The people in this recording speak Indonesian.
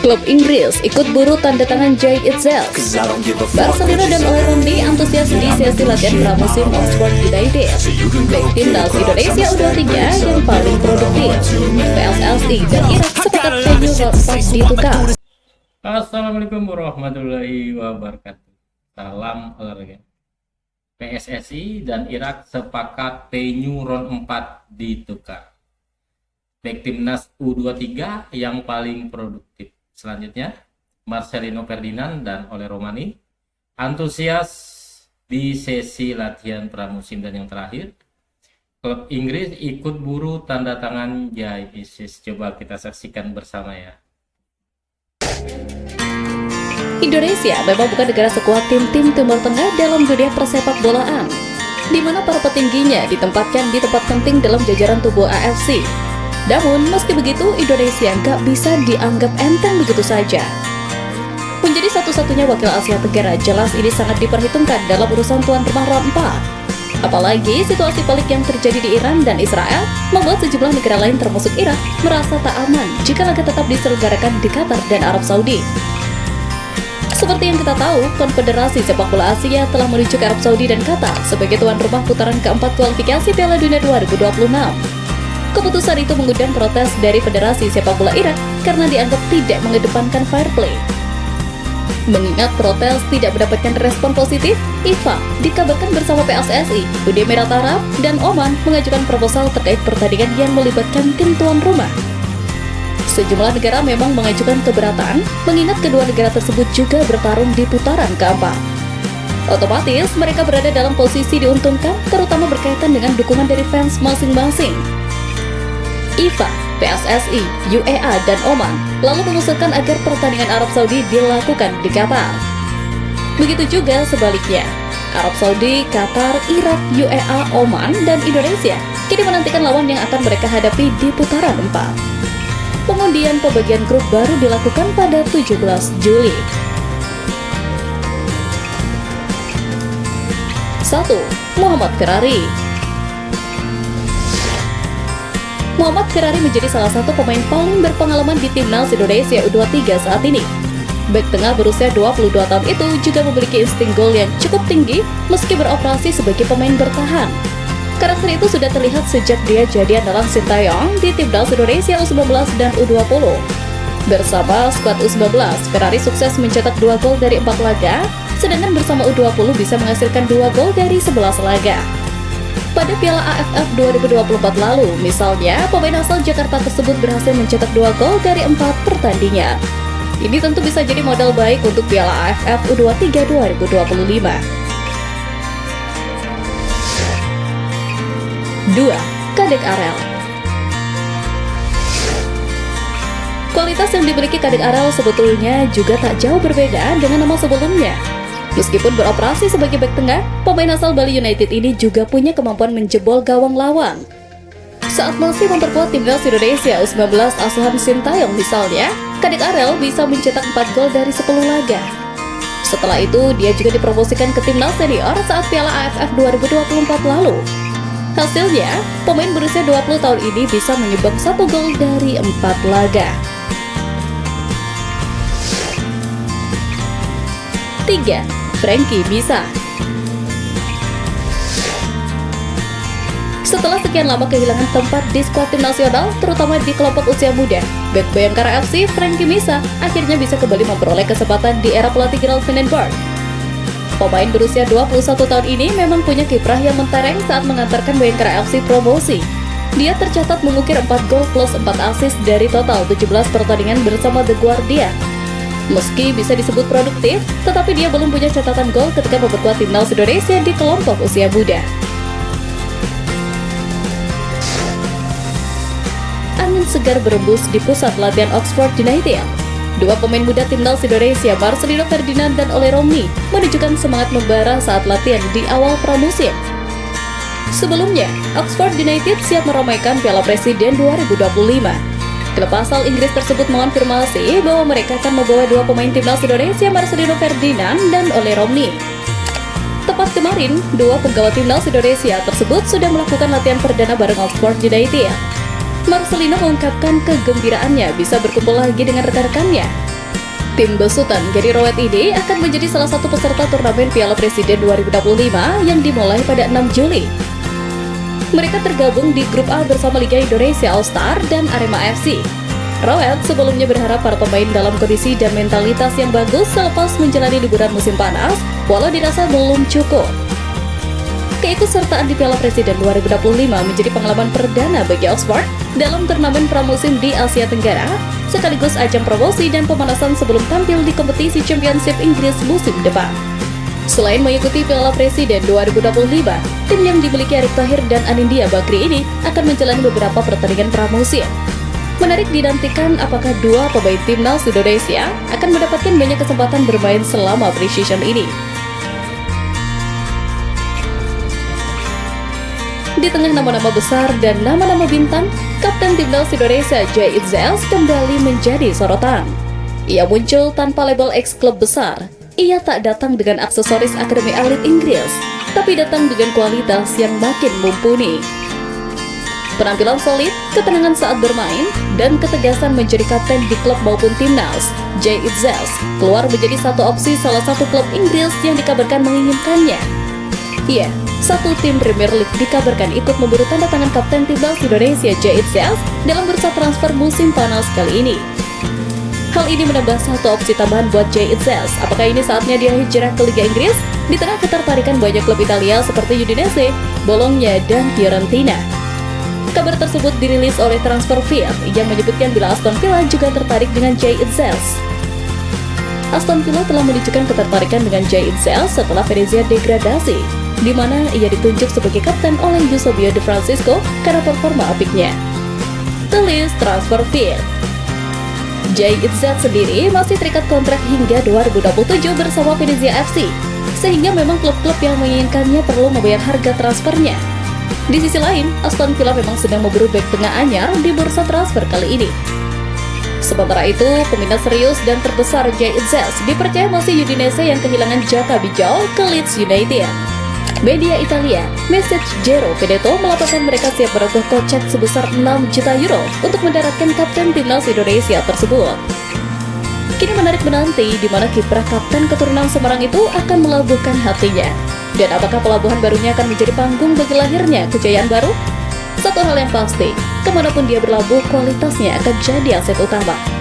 Klub Inggris ikut buru tanda tangan Jay Itself. Barcelona dan Oleh antusias di sesi latihan pramusim Oxford United. Baik timnas Indonesia U23 yang paling produktif. PSSI dan Irak sepakat venue Road ditukar. Assalamualaikum warahmatullahi wabarakatuh. Salam olahraga. PSSI dan Irak sepakat venue round 4 ditukar. Baik timnas U23 yang paling produktif. Selanjutnya, Marcelino Ferdinand dan Ole Romani antusias di sesi latihan pramusim. Dan yang terakhir, klub Inggris ikut buru tanda tangan Jay Isis. Coba kita saksikan bersama ya. Indonesia memang bukan negara sekuat tim-tim Timur Tengah dalam dunia persepak bolaan, di mana para petingginya ditempatkan di tempat penting dalam jajaran tubuh AFC. Namun, meski begitu, Indonesia nggak bisa dianggap enteng begitu saja. Menjadi satu-satunya wakil Asia Tenggara, jelas ini sangat diperhitungkan dalam urusan tuan rumah round 4. Apalagi situasi pelik yang terjadi di Iran dan Israel membuat sejumlah negara lain termasuk Irak merasa tak aman jika laga tetap diselenggarakan di Qatar dan Arab Saudi. Seperti yang kita tahu, Konfederasi Sepak Bola Asia telah menuju ke Arab Saudi dan Qatar sebagai tuan rumah putaran keempat kualifikasi Piala Dunia 2026. Keputusan itu mengundang protes dari Federasi Sepak Bola Irak karena dianggap tidak mengedepankan fair play. Mengingat protes tidak mendapatkan respon positif, FIFA dikabarkan bersama PSSI, Uni Emirat Arab, dan Oman mengajukan proposal terkait pertandingan yang melibatkan tim tuan rumah. Sejumlah negara memang mengajukan keberatan, mengingat kedua negara tersebut juga bertarung di putaran keempat. Otomatis mereka berada dalam posisi diuntungkan, terutama berkaitan dengan dukungan dari fans masing-masing. FIFA, PSSI, UEA, dan Oman lalu mengusulkan agar pertandingan Arab Saudi dilakukan di Qatar. Begitu juga sebaliknya, Arab Saudi, Qatar, Irak, UEA, Oman, dan Indonesia kini menantikan lawan yang akan mereka hadapi di putaran 4. Pengundian pembagian grup baru dilakukan pada 17 Juli. 1. Muhammad Ferrari. Muhammad Ferrari menjadi salah satu pemain paling berpengalaman di timnas Indonesia U23 saat ini. Bek tengah berusia 22 tahun itu juga memiliki insting gol yang cukup tinggi meski beroperasi sebagai pemain bertahan. Karakter itu sudah terlihat sejak dia jadi andalan Sintayong di timnas Indonesia U19 dan U20. Bersama skuad U19, Ferrari sukses mencetak 2 gol dari 4 laga, sedangkan bersama U20 bisa menghasilkan 2 gol dari 11 laga. Pada Piala AFF 2024 lalu, misalnya, pemain asal Jakarta tersebut berhasil mencetak 2 gol dari 4 pertandingan. Ini tentu bisa jadi modal baik untuk Piala AFF U23 2025. 2. Kadek Arel. Kualitas yang dimiliki Kadek Arel sebetulnya juga tak jauh berbeda dengan nama sebelumnya. Meskipun beroperasi sebagai bek tengah, pemain asal Bali United ini juga punya kemampuan menjebol gawang lawan. Saat masih memperkuat timnas Indonesia U19 asuhan Sintayong misalnya, Kadek Arel bisa mencetak 4 gol dari 10 laga. Setelah itu, dia juga dipromosikan ke timnas senior saat Piala AFF 2024 lalu. Hasilnya, pemain berusia 20 tahun ini bisa menyumbang 1 gol dari 4 laga. 3. Frankie Misa. Setelah sekian lama kehilangan tempat di skuad tim nasional, terutama di kelompok usia muda, bek Bayangkara FC Frankie Misa akhirnya bisa kembali memperoleh kesempatan di era pelatih Gerald Vandenberg. Pemain berusia 21 tahun ini memang punya kiprah yang mentereng saat mengantarkan Bayangkara FC promosi. Dia tercatat mengukir 4 gol plus 4 assist dari total 17 pertandingan bersama The Guardian. Meski bisa disebut produktif, tetapi dia belum punya catatan gol ketika memperkuat timnas Indonesia di kelompok usia muda. Angin segar berembus di pusat latihan Oxford United. Dua pemain muda timnas Indonesia, Marcelino Ferdinand dan Ole Romani, menunjukkan semangat membara saat latihan di awal pramusim. Sebelumnya, Oxford United siap meramaikan Piala Presiden 2025. Klub asal Inggris tersebut mengonfirmasi bahwa mereka akan membawa 2 pemain timnas Indonesia, Marcelino Ferdinand dan Ole Romani. Tepat kemarin, 2 penggawa timnas Indonesia tersebut sudah melakukan latihan perdana bareng Oxford United. Marcelino mengungkapkan kegembiraannya bisa berkumpul lagi dengan rekan-rekannya. Tim besutan Gary Rowett ini akan menjadi salah satu peserta turnamen Piala Presiden 2025 yang dimulai pada 6 Juli. Mereka tergabung di grup A bersama Liga Indonesia All-Star dan Arema FC. Rowett sebelumnya berharap para pemain dalam kondisi dan mentalitas yang bagus selepas menjalani liburan musim panas, walau dirasa belum cukup. Keikutsertaan di Piala Presiden 2025 menjadi pengalaman perdana bagi Oxford dalam turnamen pramusim di Asia Tenggara, sekaligus ajang promosi dan pemanasan sebelum tampil di kompetisi Championship Inggris musim depan. Selain mengikuti Piala Presiden 2025, tim yang dimiliki Erick Thohir dan Anindya Bakri ini akan menjalani beberapa pertandingan pramusim. Menarik dinantikan apakah dua pemain timnas Indonesia akan mendapatkan banyak kesempatan bermain selama pre-season ini. Di tengah nama-nama besar dan nama-nama bintang, Kapten Timnas Indonesia Jay Itzels kembali menjadi sorotan. Ia muncul tanpa label ex-klub besar. Ia tak datang dengan aksesoris Akademi Elit Inggris, tapi datang dengan kualitas yang makin mumpuni. Penampilan solid, ketenangan saat bermain, dan ketegasan menjadi kapten di klub maupun timnas, Jay Itzels keluar menjadi satu opsi salah satu klub Inggris yang dikabarkan menginginkannya. Iya, satu tim Premier League dikabarkan ikut memburu tanda tangan Kapten Timnas Indonesia Jay Itzels dalam bursa transfer musim panas kali ini. Hal ini menambah satu opsi tambahan buat Jay Itzels. Apakah ini saatnya dia hijrah ke Liga Inggris? Di tengah ketertarikan banyak klub Italia seperti Udinese, Bologna, dan Fiorentina. Kabar tersebut dirilis oleh Transferfeed yang menyebutkan bila Aston Villa juga tertarik dengan Jay Itzels. Aston Villa telah menunjukkan ketertarikan dengan Jay Itzels setelah Venezia degradasi, di mana ia ditunjuk sebagai kapten oleh Eusebio De Francisco karena performa apiknya. Tulis Transferfeed. Jay Itzels sendiri masih terikat kontrak hingga 2027 bersama Venezia FC, sehingga memang klub-klub yang menginginkannya perlu membayar harga transfernya. Di sisi lain, Aston Villa memang sedang memburu bek tengah anyar di bursa transfer kali ini. Sementara itu, peminat serius dan terbesar Jay Itzels dipercaya masih Udinese yang kehilangan Jaka Bijol ke Leeds United. Media Italia, Messaggero Veneto melaporkan mereka siap merogoh kocek sebesar 6 juta euro untuk mendaratkan Kapten Timnas Indonesia tersebut. Kini menarik menanti di mana kiprah kapten keturunan Semarang itu akan melabuhkan hatinya. Dan apakah pelabuhan barunya akan menjadi panggung bagi lahirnya kejayaan baru? Satu hal yang pasti, kemanapun dia berlabuh, kualitasnya akan jadi aset utama.